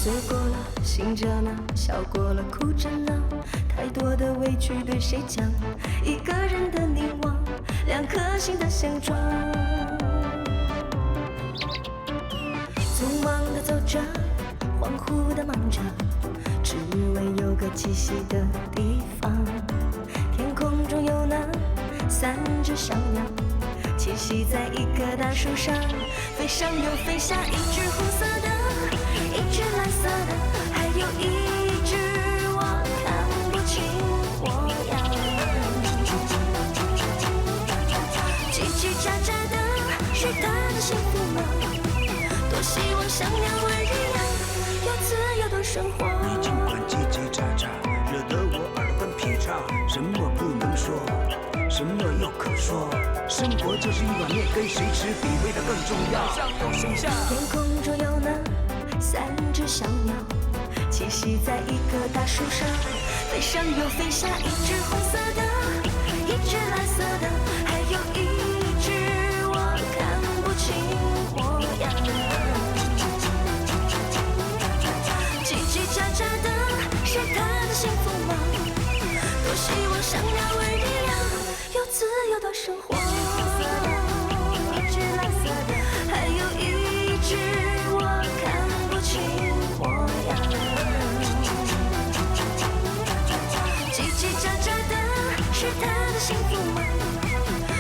醉过了，醒着呢，笑过了，哭着了，太多的委屈对谁讲？一个人的凝望，两颗心的相撞。匆忙的走着，恍惚的忙着，只为有个栖息的地方。天空中有那3只小鸟，栖息在一棵大树上，飞上又飞下，一只红色的，一只蓝色的，还有一只我看不清模样。叽叽喳喳的，是他的幸福吗？多希望像鸟儿一样，有自由的生活。你尽管叽叽喳喳，惹得我耳根劈叉。什么不能说，什么又可说？生活就是一碗面，跟谁吃比味道更重要。上有剩下，天空中有那3只小鸟，栖息在一棵大树上，飞上又飞下，一只红色的，一只蓝色的，还有一只我看不清模样。叽叽喳喳的，是他的幸福吗？多希望像鸟儿一样，有自由的生活。一只蓝色的，还有一只我看不清模样。叽叽喳喳的，是他的幸福吗？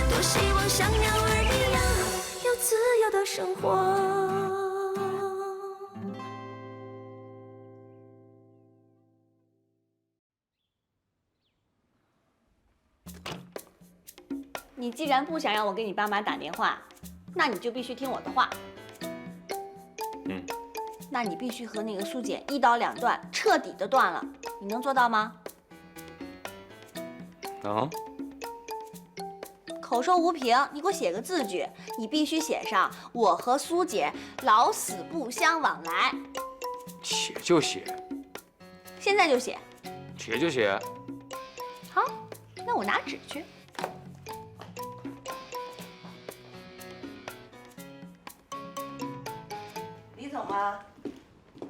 多希望像鸟儿一样，有自由的生活。你既然不想让我给你爸妈打电话，那你就必须听我的话。那你必须和那个苏姐一刀两断，彻底的断了。你能做到吗？能。口说无凭，你给我写个字据，你必须写上我和苏姐老死不相往来。写就写，现在就写。写就写。好，那我拿纸去。李总吗？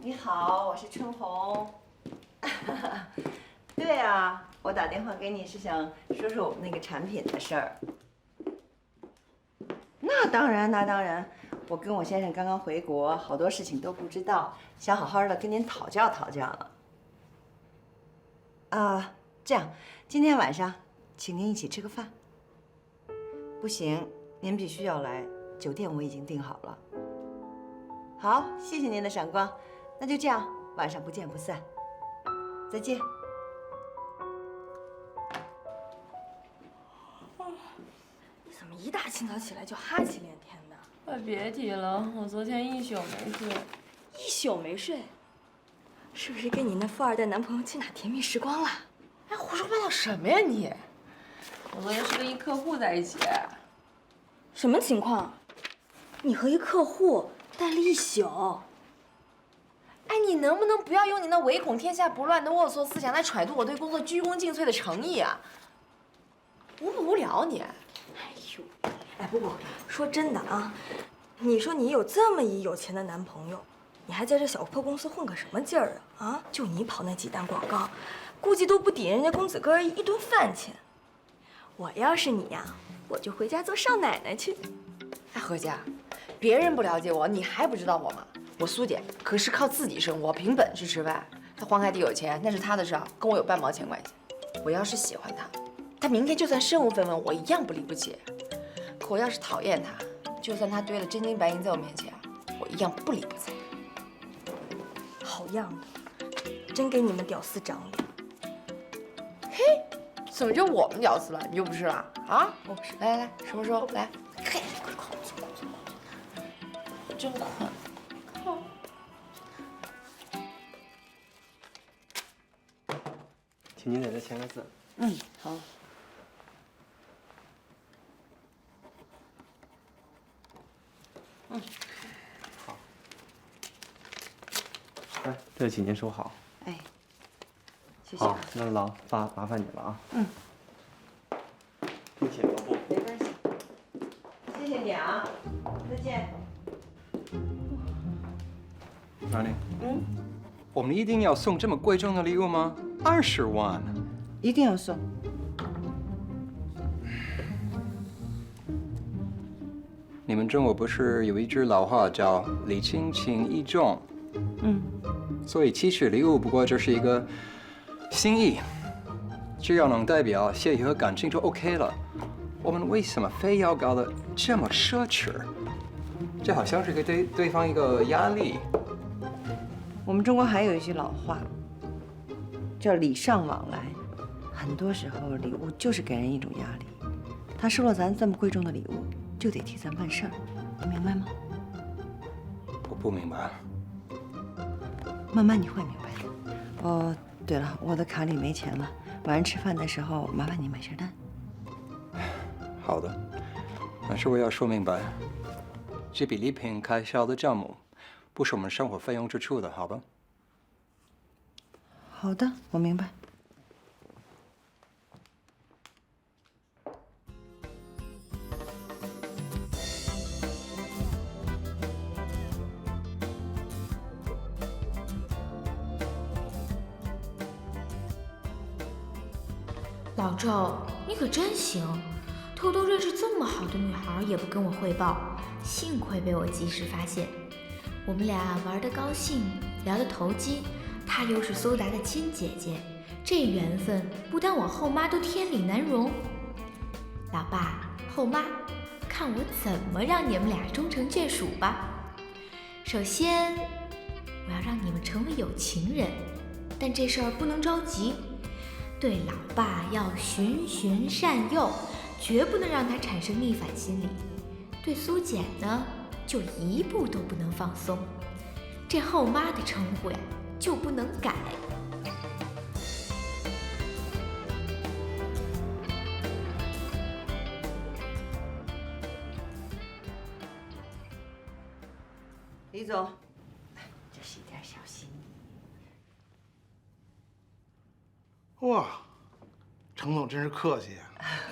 你好，我是春红。对啊，我打电话给你是想说说我们那个产品的事儿。那当然，那当然，我跟我先生刚刚回国，好多事情都不知道，想好好的跟您讨教讨教了。啊，这样，今天晚上请您一起吃个饭。不行，您必须要来，酒店我已经订好了。好，谢谢您的闪光，那就这样，晚上不见不散。再见。你怎么一大清早起来就哈气连天的？快别提了，我昨天一宿没睡。一宿没睡，是不是跟你那富二代男朋友去哪甜蜜时光了？哎，胡说八道什么呀你！我昨天是跟一客户在一起。什么情况？你和一客户待了一宿？哎，你能不能不要用你那唯恐天下不乱的龌龊思想来揣度我对工作鞠躬尽瘁的诚意啊？无不无聊你？哎呦，哎不，说真的啊，你说你有这么一有钱的男朋友，你还在这小破公司混个什么劲儿啊？啊，就你跑那几单广告，估计都不抵人家公子哥一顿饭钱。我要是你呀，我就回家做少奶奶去。哎，何佳，别人不了解我，你还不知道我吗？我苏姐可是靠自己生活，凭本事吃饭。她黄海底有钱，那是她的事儿，跟我有半毛钱关系。我要是喜欢她，她明天就算身无分文，我一样不离不弃。可我要是讨厌她，就算她堆了真金白银在我面前，我一样不理不睬。好样的，真给你们屌丝长脸。嘿，怎么就我们屌丝了，你就不是了啊？我不是。来来来，什么时候来？嘿，快快真困。请您在这签个字。嗯，好。嗯，好。来，这请您收好。哎，谢谢。好，那麻烦你了啊。嗯。并且留步。没关系。谢谢你啊，再见。哪里？我们一定要送这么贵重的礼物吗？20万，一定要送。你们中国不是有一句老话叫“礼轻情意重”？嗯，所以其实礼物不过就是一个心意，只要能代表谢意和感情就 OK 了。我们为什么非要搞得这么奢侈？这好像是给对方一个压力。我们中国还有一句老话，叫礼尚往来。很多时候，礼物就是给人一种压力。他收了咱这么贵重的礼物，就得替咱办事儿，你明白吗？我不明白。慢慢你会明白的。哦，对了，我的卡里没钱了，晚上吃饭的时候麻烦你买下单。好的，但是我要说明白，这笔礼品开销的账目不是我们生活费用支出的，好吧？好的，我明白。老赵，你可真行，偷偷认识这么好的女孩也不跟我汇报，幸亏被我及时发现。我们俩玩得高兴，聊得投机，她又是苏达的亲姐姐，这缘分不但我后妈都天理难容。老爸、后妈，看我怎么让你们俩终成眷属吧。首先，我要让你们成为有情人，但这事儿不能着急。对老爸要循循善诱，绝不能让他产生逆反心理。对苏简呢，就一步都不能放松。这后妈的称呼呀，就不能改。李总，这是一点小心意。哇，程总真是客气呀，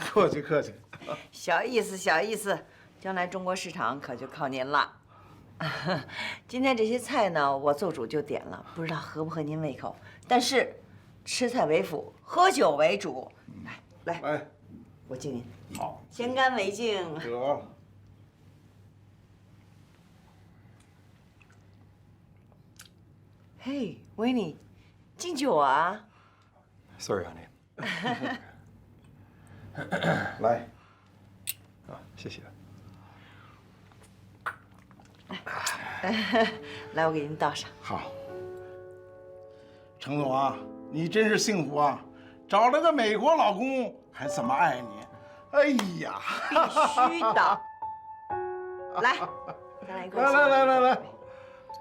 客气客气。小意思，小意思，将来中国市场可就靠您了。今天这些菜呢，我做主就点了，不知道合不合您胃口。但是，吃菜为辅，喝酒为主。来，我敬您。好，先干为敬。得。嘿，维尼，敬酒啊 ？Sorry, honey. 来，啊，谢谢。来，我给您倒上。好。程总啊，你真是幸福啊，找了个美国老公，还这么爱你。哎呀，必须的。来，咱俩一块儿。来，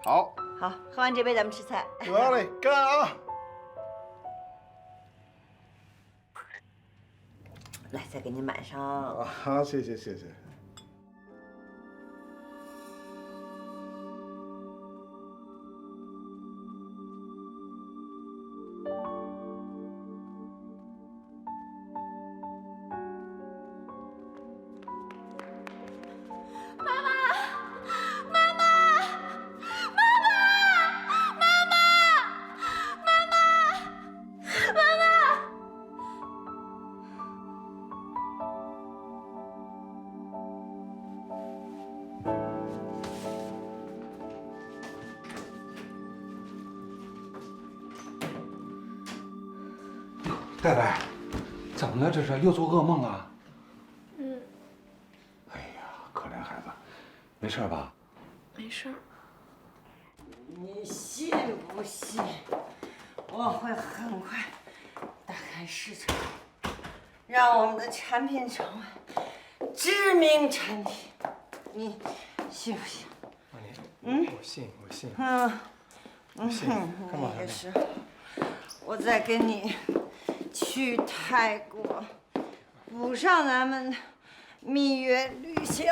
好。好，喝完这杯咱们吃菜。得嘞，干啊！来，再给您满上。好，谢谢。戴戴，怎么了？这是又做噩梦啊？哎呀，可怜孩子，没事吧？没事。你信不信？我会很快打开市场，让我们的产品成为知名产品。你信不信？我信。我信。干嘛也是。我再跟你去泰国，补上咱们蜜月旅行。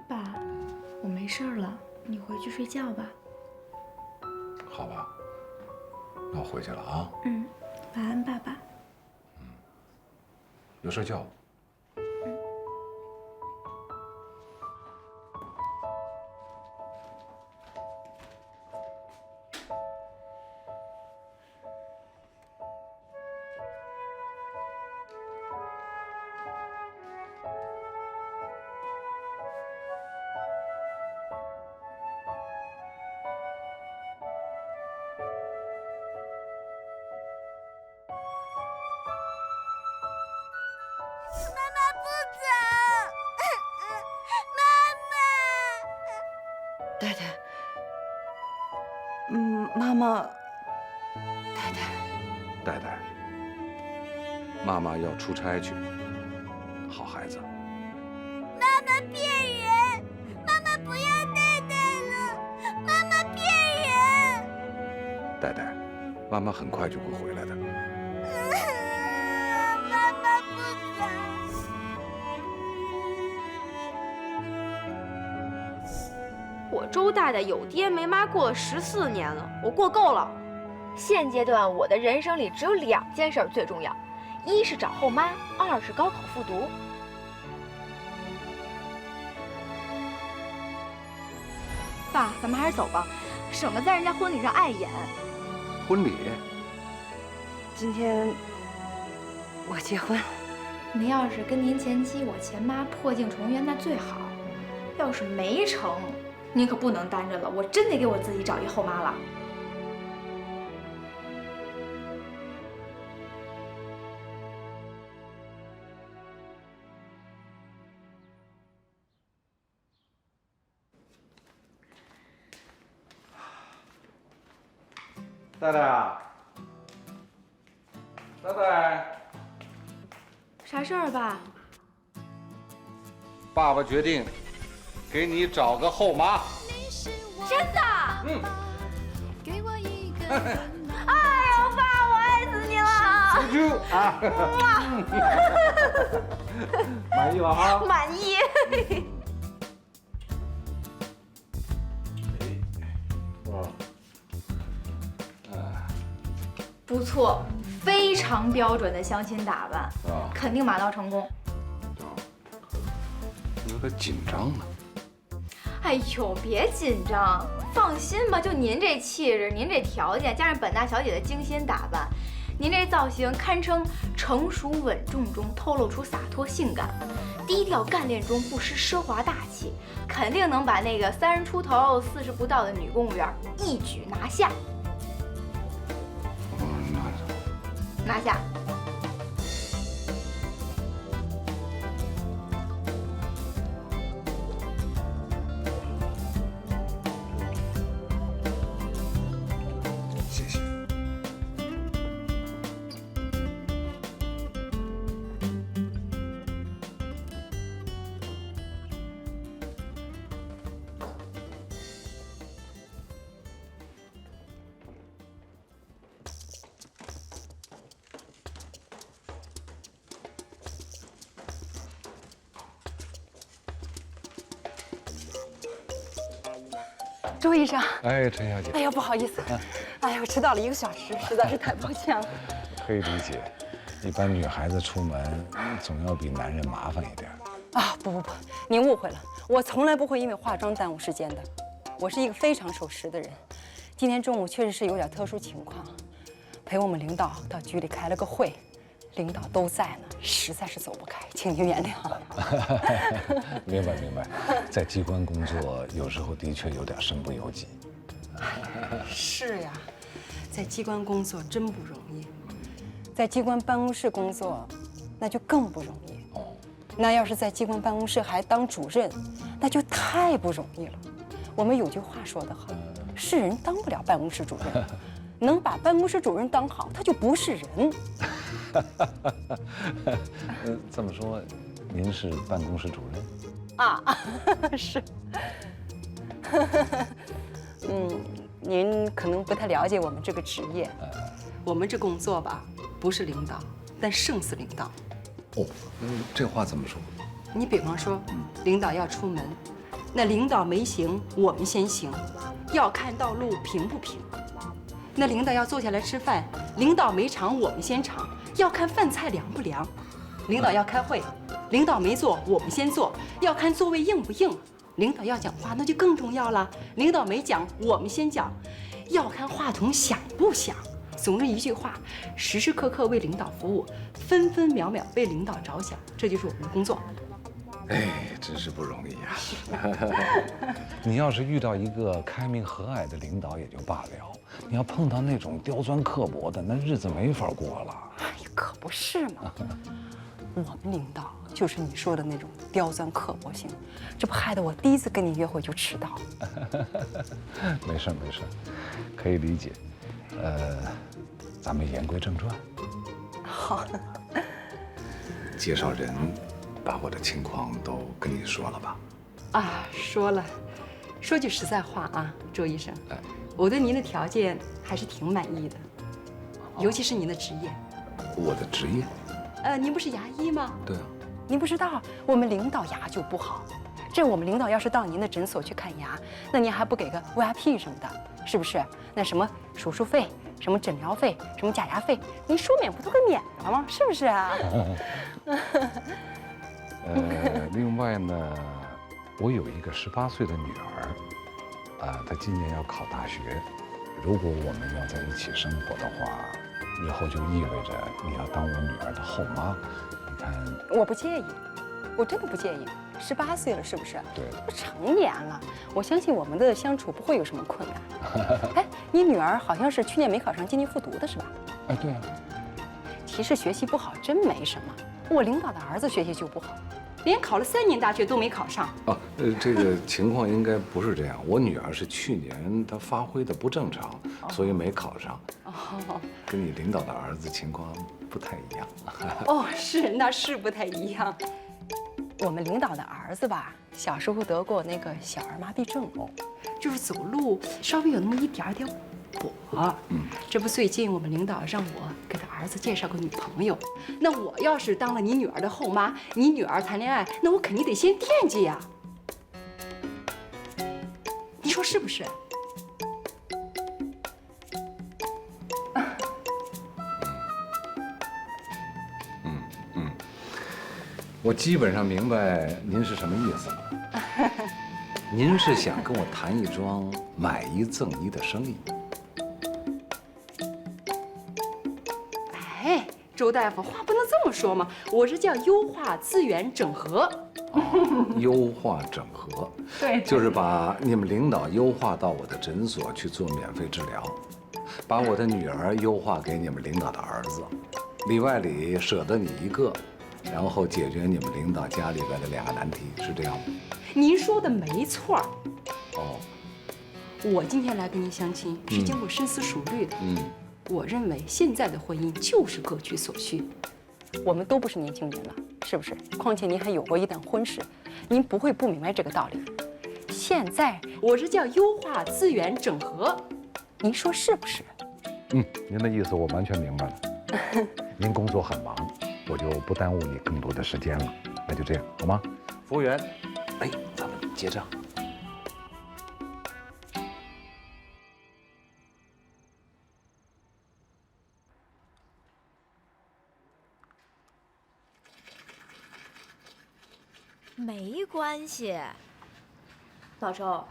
爸，我没事了，你回去睡觉吧。好吧。那我回去了啊。晚安，爸爸。有事叫我。太太，妈妈，戴戴，妈妈要出差去，好孩子。妈妈骗人！妈妈不要戴戴了！妈妈骗人！戴戴，妈妈很快就会回来的。妈妈不敢。我周大大有爹没妈过了14年了，我过够了。现阶段我的人生里只有2件事最重要，一是找后妈，2是高考复读。爸，咱们还是走吧，省得在人家婚礼上碍眼。婚礼？今天我结婚。您要是跟您前妻我前妈破镜重圆，那最好；要是没成，您可不能单着了，我真得给我自己找一后妈了。戴戴啊，戴戴，啥事儿，爸？爸爸决定给你找个后妈。真的？哎呦，爸，我爱死你了！满意了啊？满意。不错，非常标准的相亲打扮，肯定马到成功。有点紧张呢。哎呦，别紧张，放心吧，就您这气质，您这条件，加上本大小姐的精心打扮，您这造型堪称成熟稳重中透露出洒脱性感，低调干练中不失奢华大气，肯定能把那个30出头、40不到的女公务员一举拿下。拿下。谢谢。周医生，哎，陈小姐，哎呀，不好意思，哎呀，我迟到了1个小时，实在是太抱歉了。可以理解，一般女孩子出门总要比男人麻烦一点。啊，不，您误会了，我从来不会因为化妆耽误时间的。我是一个非常守时的人。今天中午确实是有点特殊情况，陪我们领导到局里开了个会，领导都在呢，实在是走不开，请您原谅。明白明白，在机关工作有时候的确有点身不由己。是呀，在机关工作真不容易，在机关办公室工作那就更不容易。那要是在机关办公室还当主任，那就太不容易了。我们有句话说得好，是人当不了办公室主任，能把办公室主任当好，他就不是人。这么说，您是办公室主任？啊，是。您可能不太了解我们这个职业。我们这工作吧，不是领导，但胜似领导。哦，这话怎么说？你比方说，领导要出门，那领导没行，我们先行，要看道路平不平。那领导要坐下来吃饭，领导没尝我们先尝，要看饭菜凉不凉；领导要开会，领导没坐我们先坐，要看座位硬不硬；领导要讲话那就更重要了，领导没讲我们先讲，要看话筒响不响。总之一句话，时时刻刻为领导服务，分分秒秒为领导着想，这就是我们的工作。哎，真是不容易呀！你要是遇到一个开明和蔼的领导也就罢了，你要碰到那种刁钻刻薄的，那日子没法过了。哎呀，可不是嘛！我们领导就是你说的那种刁钻刻薄型，这不害得我第一次跟你约会就迟到。没事没事，可以理解。咱们言归正传。好。介绍人把我的情况都跟你说了吧？啊，说了。说句实在话啊，周医生，我对您的条件还是挺满意的，尤其是您的职业。我的职业？您不是牙医吗？对啊。您不知道，我们领导牙就不好。这我们领导要是到您的诊所去看牙，那您还不给个 VIP 什么的，是不是？那什么手术费、什么诊疗费、什么假牙费，您说免不都给免了吗？是不是啊？另外呢，我有一个18岁的女儿，她今年要考大学。如果我们要在一起生活的话，日后就意味着你要当我女儿的后妈。你看，我不介意，我真的不介意。18岁了，是不是？对，都成年了，我相信我们的相处不会有什么困难。哎，你女儿好像是去年没考上，今年复读的是吧？哎，对啊。其实学习不好真没什么，我领导的儿子学习就不好，连考了3年大学都没考上。哦，这个情况应该不是这样。我女儿是去年她发挥的不正常，所以没考上。哦，跟你领导的儿子情况不太一样。哦，是，那是不太一样。我们领导的儿子吧，小时候得过那个小儿麻痹症，就是走路稍微有那么一点点跛。这不最近我们领导让我给他儿子介绍个女朋友，那我要是当了你女儿的后妈，你女儿谈恋爱，那我肯定得先惦记呀。你说是不是？我基本上明白您是什么意思了。您是想跟我谈一桩买一赠一的生意？哎，周大夫，话不能这么说嘛，我是叫优化资源整合。优化整合，对，就是把你们领导优化到我的诊所去做免费治疗，把我的女儿优化给你们领导的儿子，里外里舍得你一个。然后解决你们领导家里边的2个难题，是这样吗？您说的没错。哦，我今天来跟您相亲是经过深思熟虑的。我认为现在的婚姻就是各取所需。我们都不是年轻人了，是不是？况且您还有过一段婚事，您不会不明白这个道理。现在我是叫优化资源整合，您说是不是？您的意思我完全明白了。您工作很忙。我就不耽误你更多的时间了，那就这样，好吗？服务员，哎，咱们结账。没关系，老周，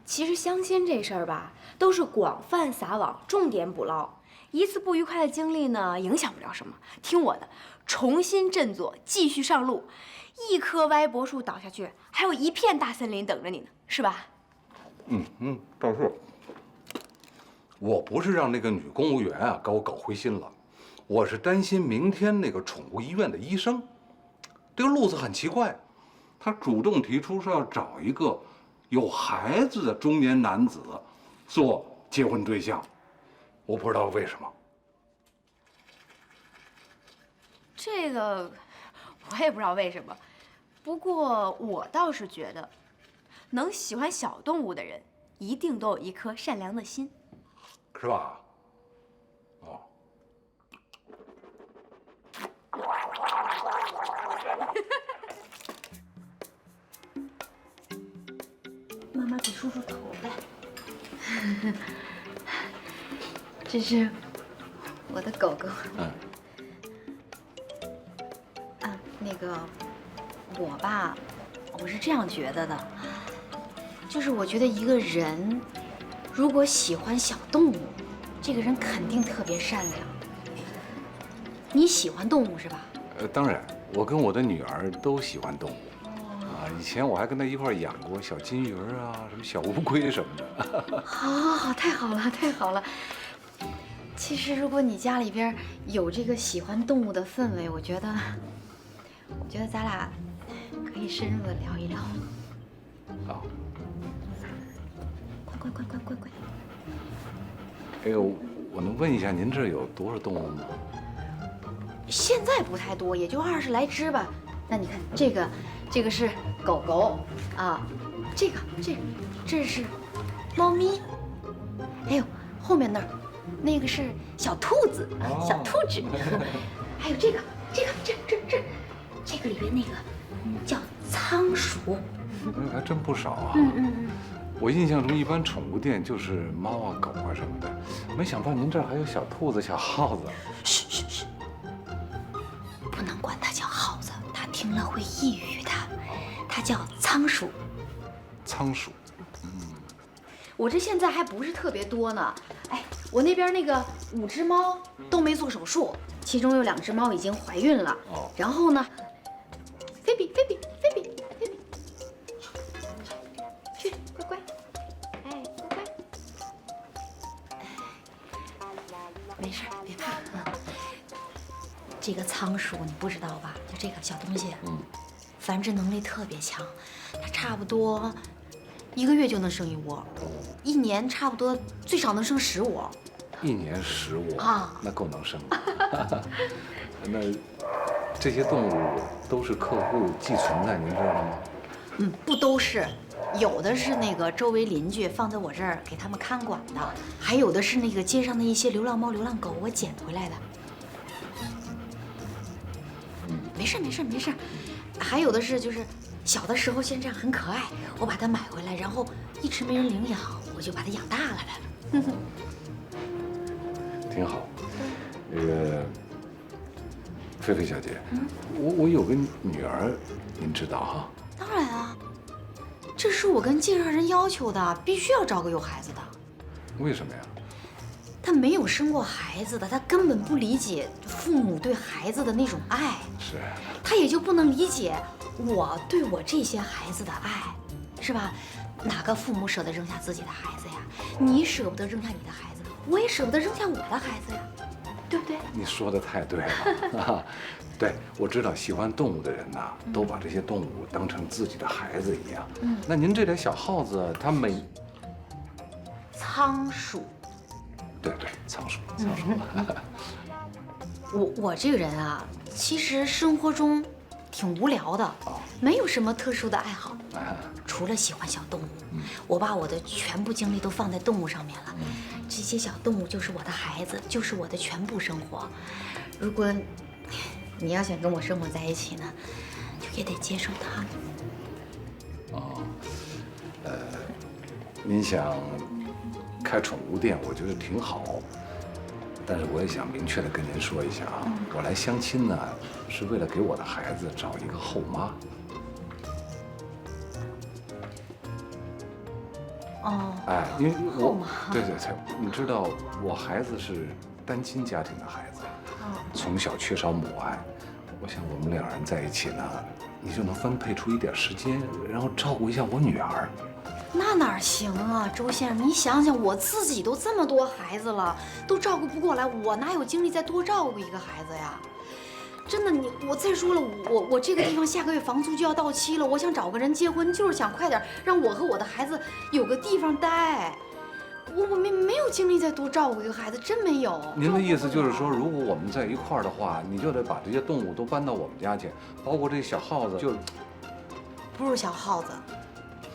其实相亲这事儿吧，都是广泛撒网，重点捕捞。一次不愉快的经历呢，影响不了什么。听我的，重新振作，继续上路。一棵歪脖树倒下去，还有一片大森林等着你呢，是吧？倒是。我不是让那个女公务员啊给我搞灰心了，我是担心明天那个宠物医院的医生，这个路子很奇怪，他主动提出说要找一个有孩子的中年男子做结婚对象。我不知道为什么。这个我也不知道为什么，不过我倒是觉得，能喜欢小动物的人，一定都有一颗善良的心，是吧？哦。妈妈给梳梳头呗。这是我的狗狗。那个我吧，我是这样觉得的，就是我觉得一个人如果喜欢小动物，这个人肯定特别善良。你喜欢动物是吧？当然，我跟我的女儿都喜欢动物。以前我还跟她一块养过小金鱼啊，什么小乌龟什么的。好，太好了，太好了。其实如果你家里边有这个喜欢动物的氛围，我觉得咱俩可以深入的聊一聊。好。乖。哎呦，我能问一下您这有多少动物吗？现在不太多，也就20来只吧。那你看这个是狗狗啊，这是猫咪，还有后面那个是小兔子，小兔子，还有这个里边那个叫仓鼠，还真不少啊。我印象中一般宠物店就是猫啊、狗啊什么的，没想到您这儿还有小兔子、小耗子。嘘，不能管它叫耗子，它听了会抑郁的。它叫仓鼠。仓鼠，我这现在还不是特别多呢。哎，我那边那个5只猫都没做手术，其中有2只猫已经怀孕了。然后呢，菲比，去，乖，哎，乖，没事，别怕。这个仓鼠你不知道吧？就这个小东西，繁殖能力特别强，它差不多1个月就能生1窝，1年差不多最少能生10窝。1年10窝啊，那够能生了。那这些动物都是客户寄存在您这儿了吗？不都是，有的是那个周围邻居放在我这儿给他们看管的，还有的是那个街上的一些流浪猫、流浪狗我捡回来的。没事，还有的是就是小的时候现在很可爱，我把它买回来，然后一直没人领养，我就把它养大了呗。挺好。那个菲菲小姐，我有个女儿，您知道哈？当然啊，这是我跟介绍人要求的，必须要找个有孩子的。为什么呀？他没有生过孩子的，他根本不理解父母对孩子的那种爱，是，他也就不能理解我对我这些孩子的爱，是吧？哪个父母舍得扔下自己的孩子呀？你舍不得扔下你的孩子，我也舍不得扔下我的孩子呀，对不对？你说的太对了啊！对，我知道喜欢动物的人呐，都把这些动物当成自己的孩子一样。那您这点小耗子，它仓鼠。对，仓鼠。我这个人啊，其实生活中挺无聊的，没有什么特殊的爱好，除了喜欢小动物。我把我的全部精力都放在动物上面了，这些小动物就是我的孩子，就是我的全部生活。如果你要想跟我生活在一起呢，就也得接受它们。您想开宠物店，我觉得挺好，但是我也想明确的跟您说一下啊，我来相亲呢，是为了给我的孩子找一个后妈。因为对，你知道我孩子是单亲家庭的孩子，从小缺少母爱，我想我们2人在一起呢，你就能分配出一点时间，然后照顾一下我女儿。那哪行啊，周先生，你想想，我自己都这么多孩子了，都照顾不过来，我哪有精力再多照顾一个孩子呀？真的，我再说了，我这个地方下个月房租就要到期了，我想找个人结婚，就是想快点让我和我的孩子有个地方待。我没有精力再多照顾一个孩子，真没有。您的意思就是说，如果我们在一块儿的话，你就得把这些动物都搬到我们家去，包括这小耗子，就不是小耗子，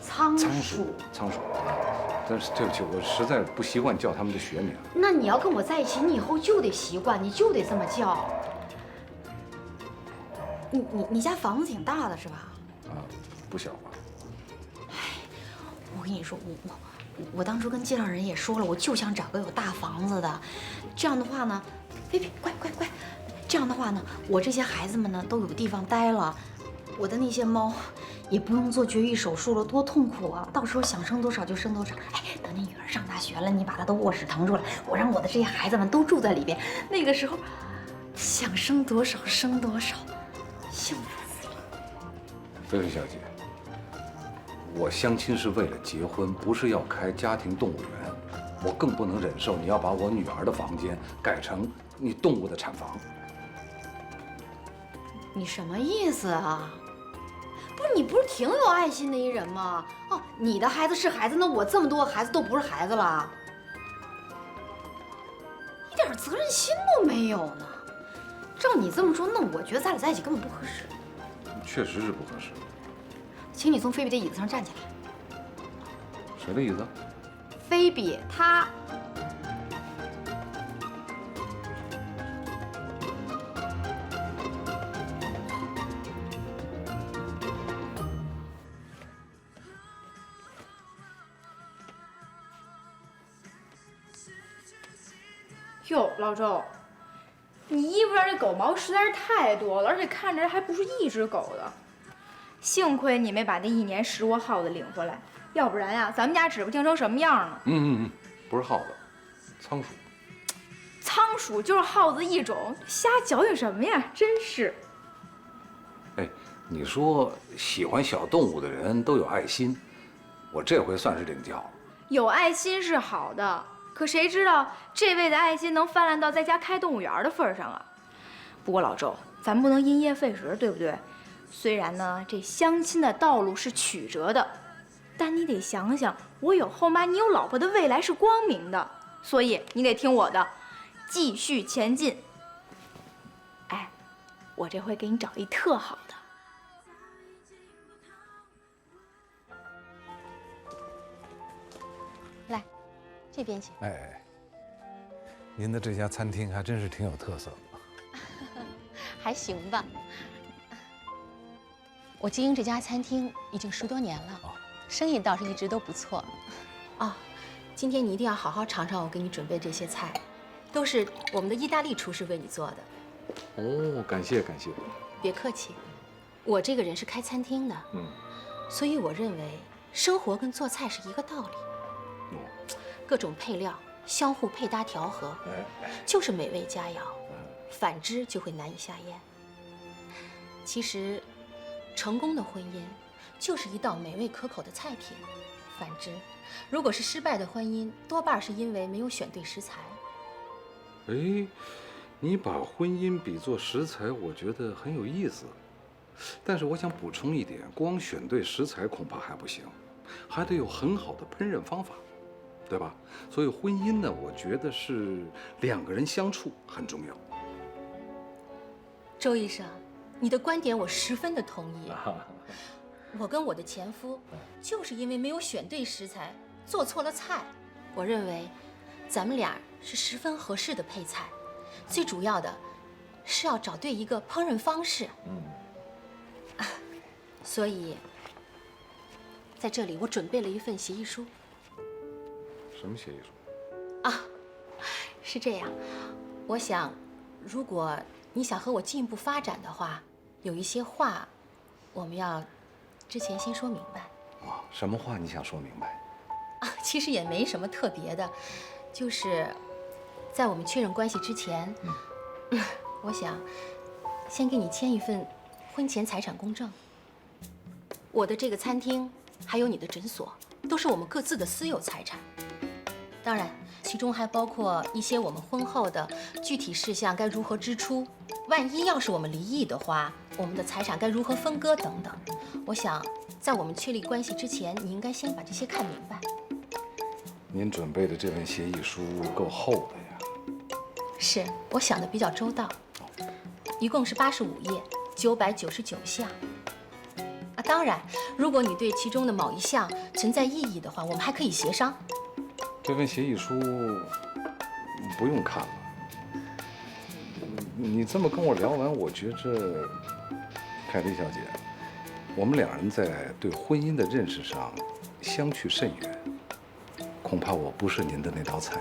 仓鼠。但是对不起，我实在不习惯叫他们的学名。那你要跟我在一起，你以后就得习惯，你就得这么叫。你家房子挺大的是吧？不小吧？哎，我跟你说，我当初跟介绍人也说了，我就想找个有大房子的。这样的话呢，菲菲，乖。这样的话呢，我这些孩子们呢都有地方待了，我的那些猫也不用做绝育手术了，多痛苦啊！到时候想生多少就生多少。哎，等你女儿上大学了，你把她的卧室腾出来，我让我的这些孩子们都住在里边，那个时候想生多少生多少，幸福死了。菲菲小姐，我相亲是为了结婚，不是要开家庭动物园。我更不能忍受你要把我女儿的房间改成你动物的产房。你什么意思啊？不是你不是挺有爱心的一人吗？哦，你的孩子是孩子，那我这么多孩子都不是孩子了，一点责任心都没有呢。照你这么说，那我觉得咱俩在一起根本不合适。确实是不合适。请你从菲比的椅子上站起来。谁的椅子？菲比她。哟，老周，你衣服上这狗毛实在是太多了，而且看着还不是一只狗的。幸亏你没把那1年10窝耗子领回来，要不然呀，咱们家指不定成什么样呢。不是耗子，仓鼠。仓鼠就是耗子一种，瞎矫情什么呀？真是。哎，你说喜欢小动物的人都有爱心，我这回算是领教了。有爱心是好的。可谁知道这位的爱心能泛滥到在家开动物园的份上啊？不过老周，咱不能因噎废食，对不对？虽然呢，这相亲的道路是曲折的，但你得想想，我有后妈，你有老婆的未来是光明的，所以你得听我的，继续前进。哎，我这回给你找一特好的。来，这边请。哎，您的这家餐厅还真是挺有特色的。还行吧。我经营这家餐厅已经10多年了，生意倒是一直都不错。哦，今天你一定要好好尝尝我给你准备这些菜，都是我们的意大利厨师为你做的。哦，感谢感谢。别客气，我这个人是开餐厅的，所以我认为生活跟做菜是一个道理。各种配料相互配搭调和，就是美味佳肴；反之就会难以下咽。其实，成功的婚姻就是一道美味可口的菜品；反之，如果是失败的婚姻，多半是因为没有选对食材。哎，你把婚姻比作食材，我觉得很有意思。但是我想补充一点，光选对食材恐怕还不行，还得有很好的烹饪方法，对吧？所以婚姻呢，我觉得是2个人相处很重要。周医生，你的观点我十分的同意。我跟我的前夫就是因为没有选对食材，做错了菜。我认为咱们俩是十分合适的配菜，最主要的是要找对一个烹饪方式。所以在这里我准备了一份协议书。什么协议书？啊，是这样，我想，如果你想和我进一步发展的话，有一些话，我们要之前先说明白。什么话你想说明白？啊，其实也没什么特别的，就是在我们确认关系之前，我想先给你签一份婚前财产公证。我的这个餐厅还有你的诊所，都是我们各自的私有财产。当然，其中还包括一些我们婚后的具体事项该如何支出，万一要是我们离异的话，我们的财产该如何分割等等。我想，在我们确立关系之前，你应该先把这些看明白。您准备的这份协议书够厚的呀。是，我想的比较周到，一共是85页，999项。当然，如果你对其中的某一项存在异议的话，我们还可以协商。这份协议书不用看了。你这么跟我聊完，我觉着，凯丽小姐，我们2人在对婚姻的认识上相去甚远。恐怕我不是您的那道菜。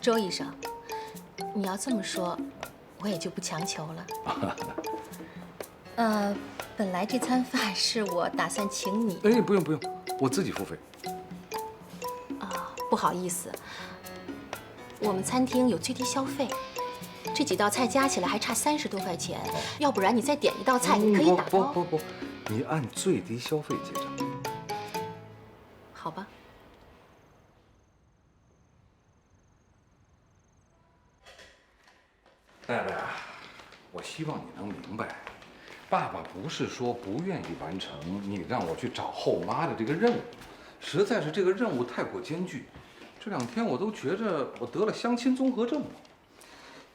周医生，你要这么说，我也就不强求了。本来这餐饭是我打算请你。哎，不用，我自己付费。不好意思，我们餐厅有最低消费，这几道菜加起来还差30多块钱。要不然你再点一道菜，你可以打包。不，你按最低消费结账。好吧。戴戴啊，我希望你能明白，爸爸不是说不愿意完成你让我去找后妈的这个任务，实在是这个任务太过艰巨。这2天我都觉着我得了相亲综合症了，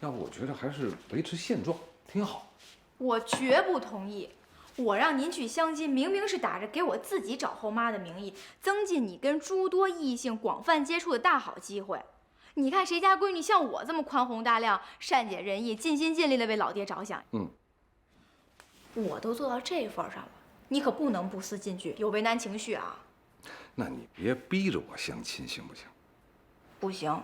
要不我觉得还是维持现状挺好。我绝不同意。我让您去相亲，明明是打着给我自己找后妈的名义，增进你跟诸多异性广泛接触的大好机会。你看谁家闺女像我这么宽宏大量、善解人意、尽心尽力的为老爹着想？我都做到这份上了，你可不能不思进取，有为难情绪啊！那你别逼着我相亲行不行？不行。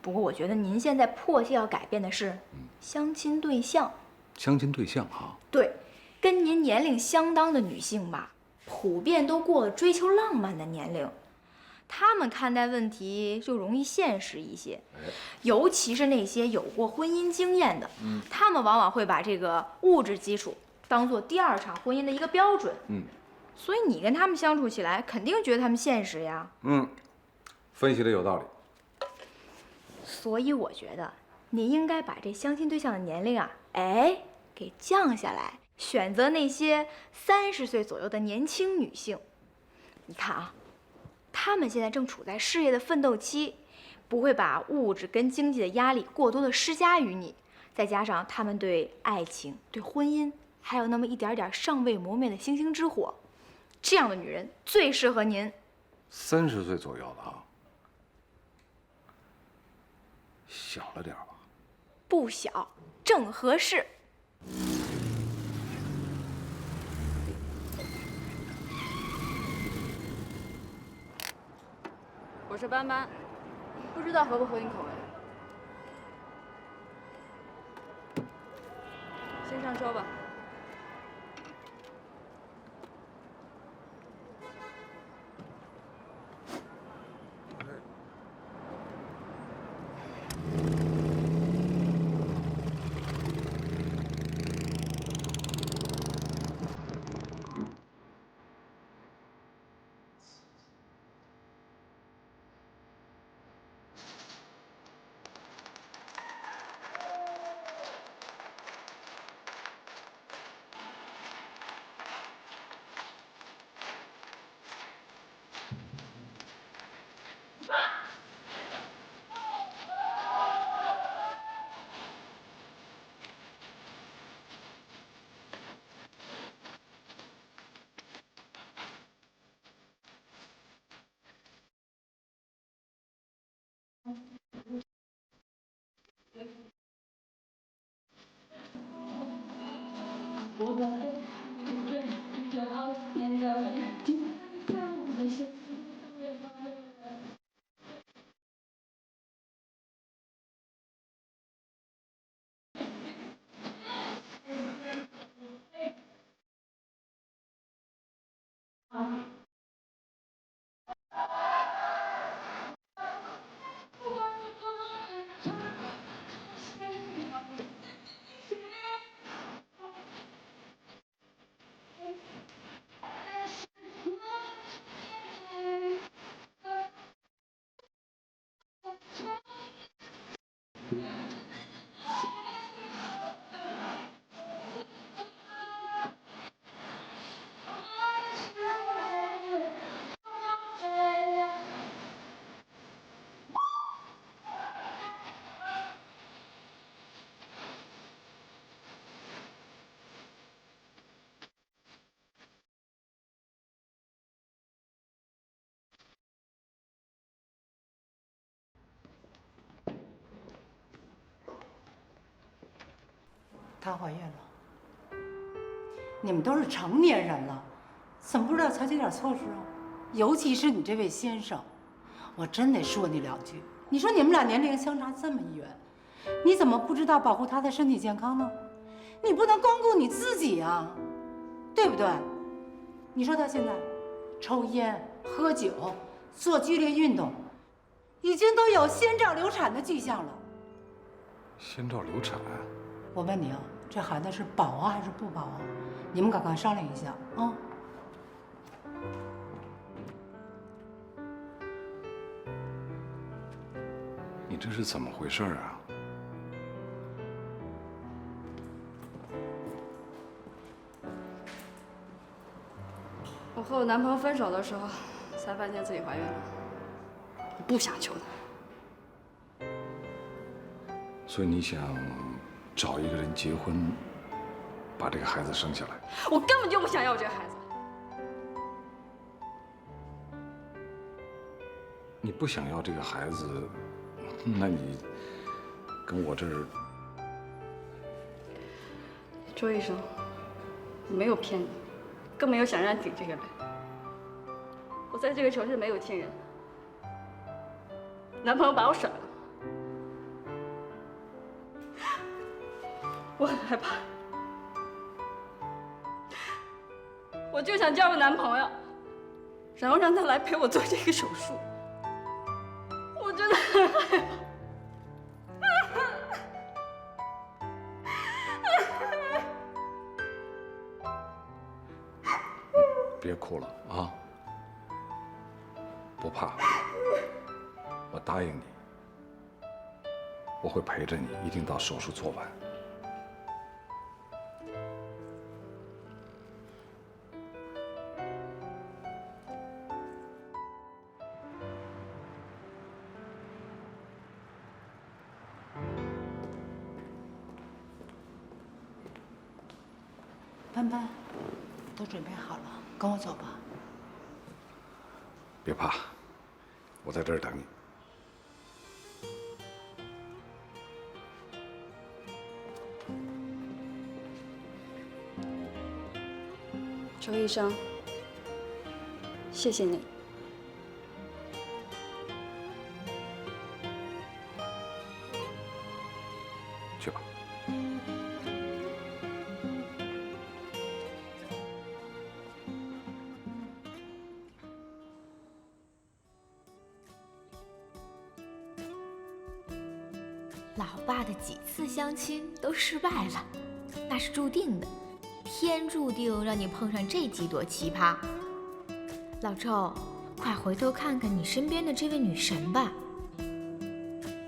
不过我觉得您现在迫切要改变的是相亲对象。相亲对象啊？对，跟您年龄相当的女性吧，普遍都过了追求浪漫的年龄。他们看待问题就容易现实一些，尤其是那些有过婚姻经验的，他们往往会把这个物质基础当做第2场婚姻的一个标准。所以你跟他们相处起来，肯定觉得他们现实呀。分析的有道理。所以我觉得你应该把这相亲对象的年龄啊，给降下来，选择那些30岁左右的年轻女性。你看啊。他们现在正处在事业的奋斗期，不会把物质跟经济的压力过多的施加于你，再加上他们对爱情、对婚姻还有那么一点点尚未磨灭的星星之火，这样的女人最适合您。30岁左右的啊，小了点吧？不小，正合适。我是斑斑，不知道合不合你口味。先上车吧。她怀孕了。你们都是成年人了，怎么不知道采取点措施啊？尤其是你这位先生，我真得说你两句。你说你们俩年龄相差这么远，你怎么不知道保护他的身体健康呢？你不能光顾你自己啊，对不对？你说他现在抽烟、喝酒、做剧烈运动，已经都有先兆流产的迹象了。先兆流产？我问你啊，这孩子是保啊还是不保啊？你们赶快商量一下啊。你这是怎么回事啊？我和我男朋友分手的时候，才发现自己怀孕了。我不想求他。所以你想找一个人结婚，把这个孩子生下来？我根本就不想要这个孩子。你不想要这个孩子，那你跟我这儿……周医生，我没有骗你，更没有想让你顶这个来。我在这个城市没有亲人，男朋友把我甩了，我很害怕，我就想交个男朋友，然后让他来陪我做这个手术。我真的很害怕。别哭了啊！不怕，我答应你，我会陪着你，一定到手术做完。班班，都准备好了，跟我走吧。别怕，我在这儿等你。周医生，谢谢你。去吧。老爸的几次相亲都失败了，那是注定的，天注定让你碰上这几朵奇葩。老周，快回头看看你身边的这位女神吧。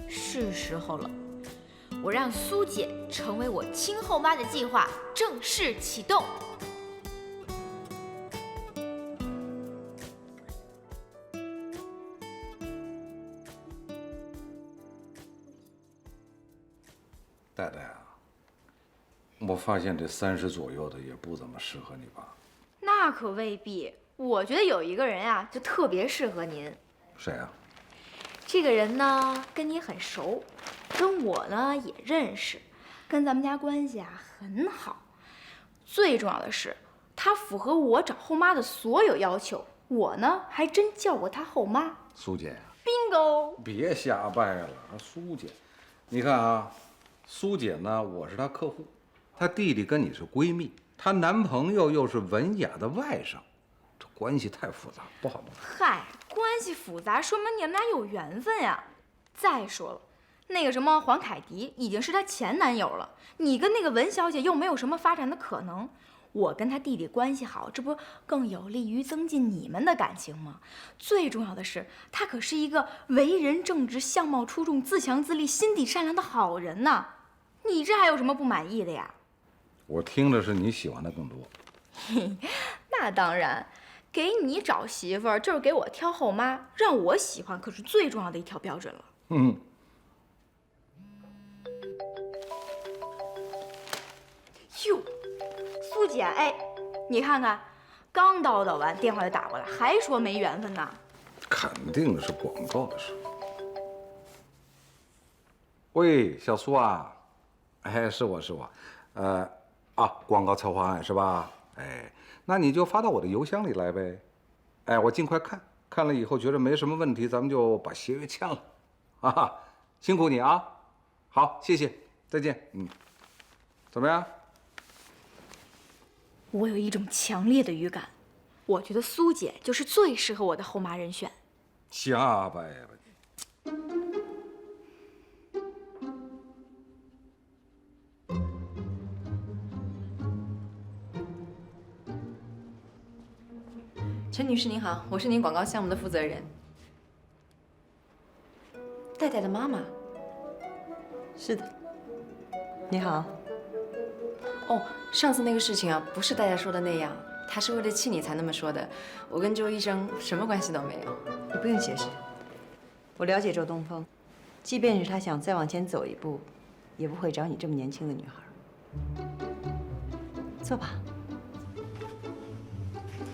是时候了，我让苏姐成为我亲后妈的计划正式启动。戴戴啊，我发现这30左右的也不怎么适合你吧？那可未必，我觉得有一个人啊，就特别适合您。谁啊？这个人呢，跟你很熟，跟我呢也认识，跟咱们家关系啊很好。最重要的是，他符合我找后妈的所有要求，我呢还真叫过他后妈。苏姐呀，bingo！别瞎掰了，苏姐，你看啊，苏姐呢，我是她客户，她弟弟跟你是闺蜜，她男朋友又是文雅的外甥，这关系太复杂，不好不好。嗨，关系复杂，说明你们俩有缘分呀。再说了，那个什么黄凯迪已经是她前男友了，你跟那个文小姐又没有什么发展的可能。我跟他弟弟关系好，这不更有利于增进你们的感情吗？最重要的是，他可是一个为人正直、相貌出众、自强自立、心地善良的好人呐。你这还有什么不满意的呀？我听着是你喜欢的更多。那当然，给你找媳妇儿就是给我挑后妈，让我喜欢可是最重要的一条标准了。嗯。哟。苏姐，哎，你看看，刚叨叨完，电话就打过来，还说没缘分呢。肯定是广告的事。喂，小苏啊，哎，是我，广告策划案是吧？哎，那你就发到我的邮箱里来呗。哎，我尽快看，看了以后觉得没什么问题，咱们就把协约签了。啊，辛苦你啊！好，谢谢，再见。怎么样？我有一种强烈的预感，我觉得苏姐就是最适合我的后妈人选。瞎掰吧！陈女士您好，我是您广告项目的负责人，戴戴的妈妈。是的。你好。哦，上次那个事情啊，不是戴戴说的那样，他是为了气你才那么说的。我跟周医生什么关系都没有。你不用解释。我了解周东风，即便是他想再往前走一步，也不会找你这么年轻的女孩。坐吧。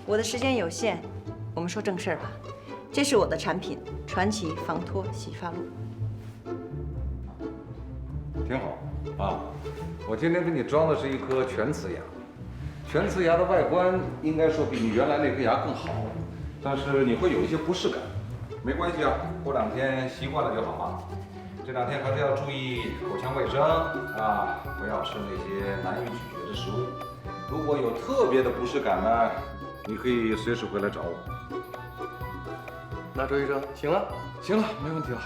我的时间有限，我们说正事儿吧。这是我的产品——传奇防脱洗发露。挺好啊！我今天给你装的是一颗全瓷牙，全瓷牙的外观应该说比你原来那颗牙更好，但是你会有一些不适感。没关系啊，过2天习惯了就好了。这2天还是要注意口腔卫生啊，不要吃那些难以咀嚼的食物。如果有特别的不适感呢，你可以随时回来找我。那周医生，行了，行了，没问题了。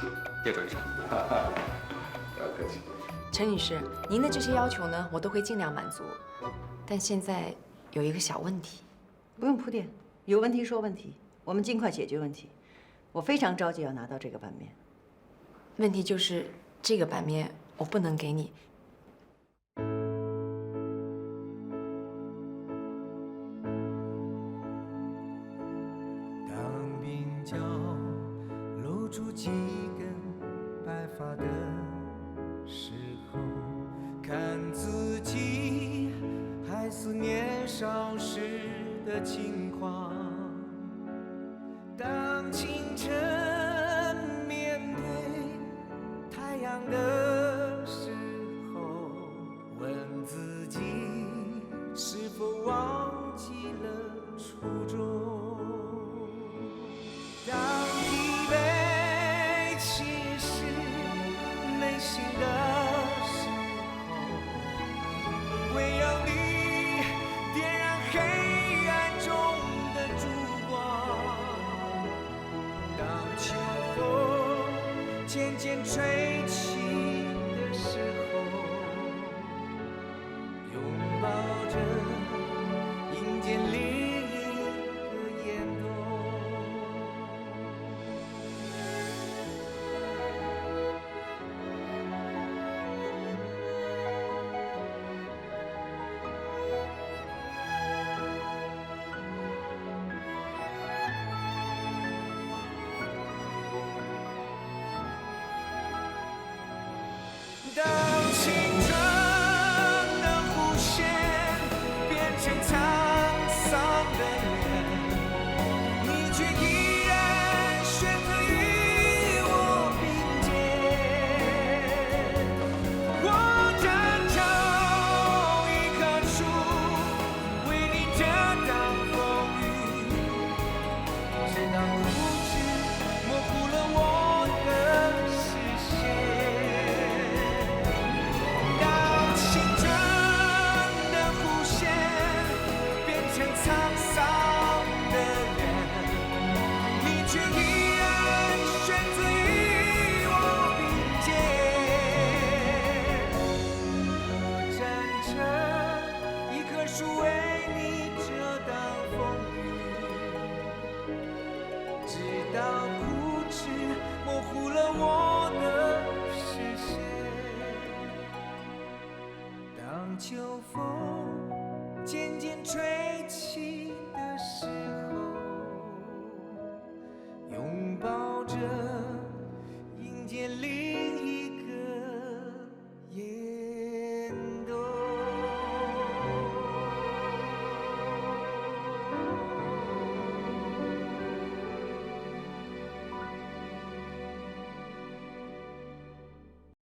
谢周医生。不要客气。陈女士，您的这些要求呢，我都会尽量满足。但现在有一个小问题。不用铺垫，有问题说问题，我们尽快解决问题。我非常着急要拿到这个版面。问题就是这个版面我不能给你。当鬓角露出几根白发的时候，看自己还似年少时的轻狂。当清晨面对太阳的时候，问自己是否忘记了初衷。当疲惫其实内心的